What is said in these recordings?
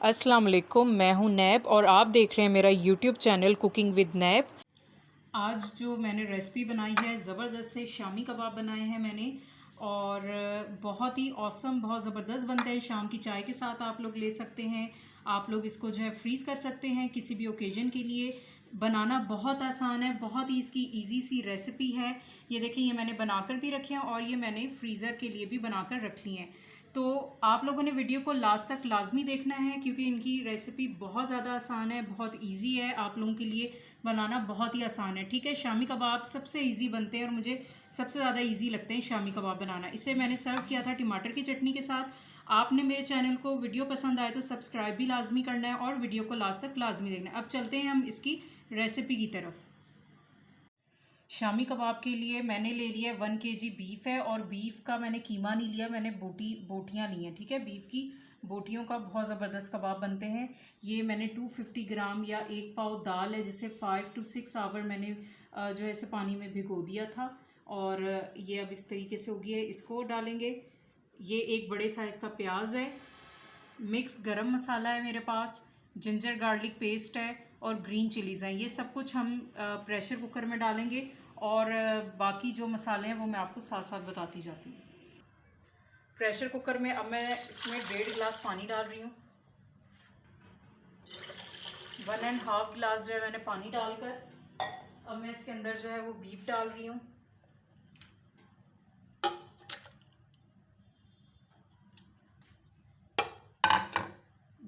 अस्सलाम वालेकुम, मैं हूं नैब और आप देख रहे हैं मेरा यूट्यूब चैनल कुकिंग विद नैब। आज जो मैंने रेसिपी बनाई है, ज़बरदस्त से शामी कबाब बनाए हैं मैंने, और बहुत ही ऑसम, बहुत ज़बरदस्त बनते हैं। शाम की चाय के साथ आप लोग ले सकते हैं। आप लोग इसको जो है फ्रीज़ कर सकते हैं किसी भी ओकेजन के लिए। बनाना बहुत आसान है, बहुत ही इसकी इजी सी रेसिपी है। ये देखिए, ये मैंने बनाकर भी रखे हैं और ये मैंने फ्रीज़र के लिए भी बनाकर रख ली हैं। तो आप लोगों ने वीडियो को लास्ट तक लाजमी देखना है, क्योंकि इनकी रेसिपी बहुत ज़्यादा आसान है, बहुत इजी है, आप लोगों के लिए बनाना बहुत ही आसान है। ठीक है, शामी कबाब सबसे इजी बनते हैं और मुझे सबसे ज़्यादा इजी लगते हैं शामी कबाब बनाना। इसे मैंने सर्व किया था टमाटर की चटनी के साथ। आपने मेरे चैनल को वीडियो पसंद आए तो सब्सक्राइब भी लाजमी करना है और वीडियो को लास्ट तक लाजमी देखना है। अब चलते हैं हम इसकी रेसिपी की तरफ। शामी कबाब के लिए मैंने ले लिया 1 kg बीफ है, और बीफ का मैंने कीमा नहीं लिया, मैंने बोटियाँ ली हैं। ठीक है, बीफ की बोटियों का बहुत ज़बरदस्त कबाब बनते हैं। ये मैंने 250 ग्राम या 1 पाव दाल है, जिसे 5 to 6 आवर मैंने जो है इसे पानी में भिगो दिया था, और ये अब इस तरीके से होगी है। इसको डालेंगे। ये एक बड़े साइज़ का प्याज है, मिक्स गरम मसाला है मेरे पास, जिंजर गार्लिक पेस्ट है और ग्रीन चिलीज़ हैं। ये सब कुछ हम प्रेशर कुकर में डालेंगे, और बाकी जो मसाले हैं वो मैं आपको साथ साथ बताती जाती हूँ। प्रेशर कुकर में अब मैं इसमें 1.5 गिलास पानी डाल रही हूँ। 1.5 गिलास जो है मैंने पानी डालकर अब मैं इसके अंदर जो है वो बीफ डाल रही हूँ।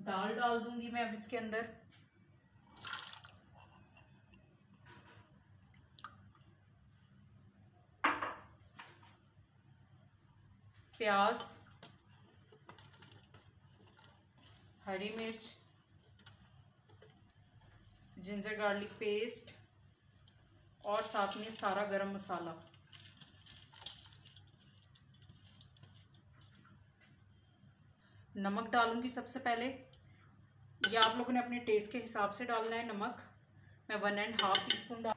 दाल डाल दूंगी मैं अब इसके अंदर। प्याज, हरी मिर्च, जिंजर गार्लिक पेस्ट और साथ में सारा गरम मसाला। नमक डालूंगी सबसे पहले। ये आप लोगों ने अपने टेस्ट के हिसाब से डालना है नमक। मैं 1.5 टीस्पून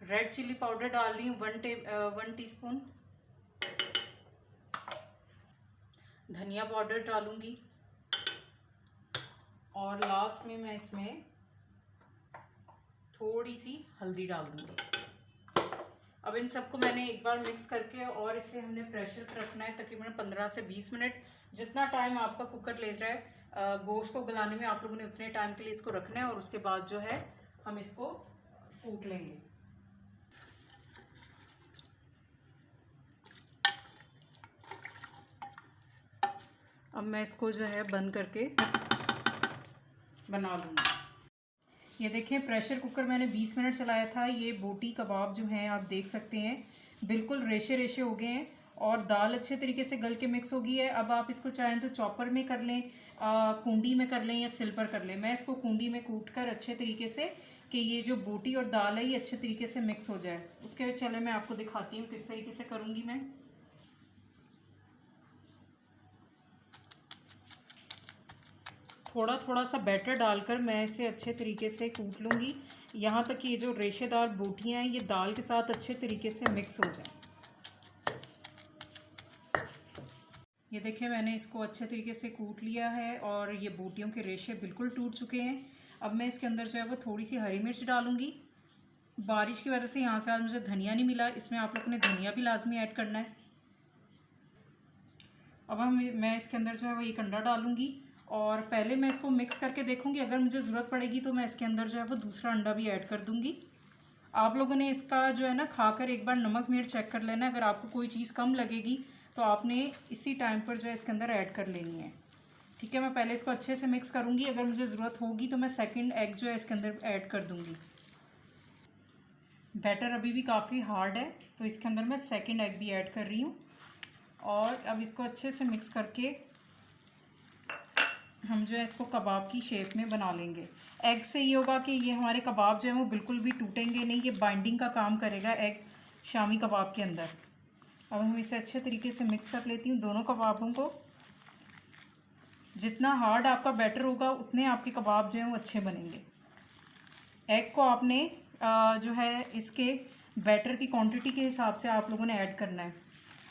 रेड चिली पाउडर डाल रही हूँ, 1 टीस्पून। धनिया पाउडर डालूंगी, और लास्ट में मैं इसमें थोड़ी सी हल्दी डाल दूँगी। अब इन सबको मैंने एक बार मिक्स करके, और इसे हमने प्रेशर पर रखना है तकरीबन 15 से 20 मिनट। जितना टाइम आपका कुकर ले रहा है गोश्त को गलाने में, आप लोगों ने उतने टाइम के लिए इसको रखना है, और उसके बाद जो है हम इसको कूट लेंगे। अब मैं इसको जो है बंद करके बना लूँगी। ये देखिए, प्रेशर कुकर मैंने 20 मिनट चलाया था। ये बोटी कबाब जो हैं आप देख सकते हैं बिल्कुल रेशे रेशे हो गए हैं, और दाल अच्छे तरीके से गल के मिक्स हो गई है। अब आप इसको चाहें तो चॉपर में कर लें, कूंडी में कर लें या सिल पर कर लें। मैं इसको कूंडी में कूट कर अच्छे तरीके से, कि ये जो बोटी और दाल है ये अच्छे तरीके से मिक्स हो जाए। उसके चले मैं आपको दिखाती हूँ किस तरीके से करूँगी मैं। थोड़ा थोड़ा सा बैटर डालकर मैं इसे अच्छे तरीके से कूट लूँगी, यहाँ तक कि ये जो रेशेदार बोटियाँ हैं ये दाल के साथ अच्छे तरीके से मिक्स हो जाए। ये देखिए, मैंने इसको अच्छे तरीके से कूट लिया है, और ये बोटियों के रेशे बिल्कुल टूट चुके हैं। अब मैं इसके अंदर जो है वो थोड़ी सी हरी मिर्च डालूँगी। बारिश की वजह से यहाँ से आज मुझे धनिया नहीं मिला, इसमें आप लोगों ने धनिया भी लाजमी ऐड करना है। अब मैं इसके अंदर जो है वो एक अंडा डालूँगी, और पहले मैं इसको मिक्स करके देखूंगी। अगर मुझे ज़रूरत पड़ेगी तो मैं इसके अंदर जो है वो दूसरा अंडा भी ऐड कर दूंगी। आप लोगों ने इसका जो है ना खाकर एक बार नमक मिर्च चेक कर लेना। अगर आपको कोई चीज़ कम लगेगी तो आपने इसी टाइम पर जो है इसके अंदर ऐड कर लेनी है। ठीक है, मैं पहले इसको अच्छे से मिक्स करूँगी। अगर मुझे ज़रूरत होगी तो मैं सेकेंड एग जो है इसके अंदर ऐड कर दूँगी। बैटर अभी भी काफ़ी हार्ड है, तो इसके अंदर मैं सेकेंड एग भी ऐड कर रही हूँ, और अब इसको अच्छे से मिक्स करके हम जो है इसको कबाब की शेप में बना लेंगे। एग से ये होगा कि ये हमारे कबाब जो है वो बिल्कुल भी टूटेंगे नहीं, ये बाइंडिंग का काम करेगा एग शामी कबाब के अंदर। अब हम इसे अच्छे तरीके से मिक्स कर लेती हूँ दोनों कबाबों को। जितना हार्ड आपका बैटर होगा उतने आपके कबाब जो हैं वो अच्छे बनेंगे। एग को आपने जो है इसके बैटर की क्वांटिटी के हिसाब से आप लोगों ने ऐड करना है।